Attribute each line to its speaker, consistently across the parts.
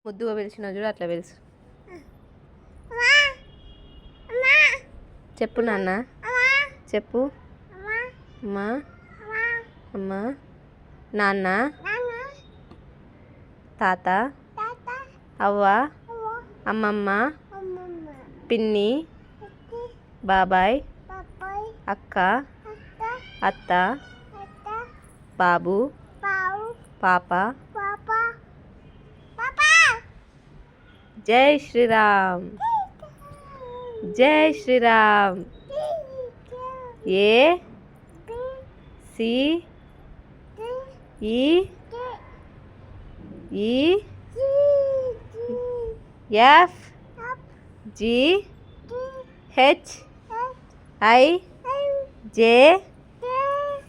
Speaker 1: ముద్దుగా పిలిచిన చూడు అట్లా పిలుసు. చెప్పు నాన్న, చెప్పు. అమ్మా, అమ్మా, నాన్న, తాత, అవ్వ, అమ్మమ్మ, పిన్ని, బాబాయ్, అక్క, అత్త, బాబు, పాప. జై శ్రీరామ్, జై శ్రీరామ్. ఏ C E E F G H I J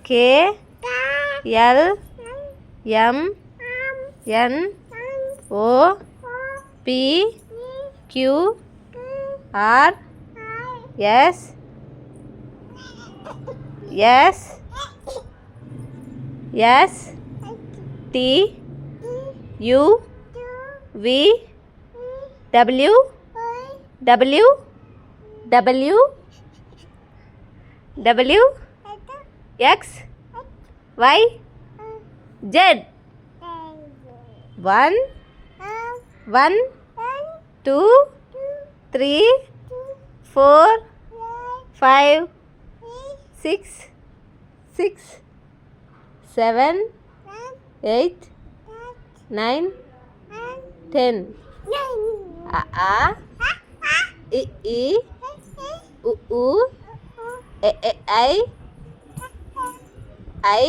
Speaker 1: K L M N O P Q R S S S T U V W W W W X Y Z. 1 1 2 3 4 5 6 6 7 8 9 10. A I I U U E E I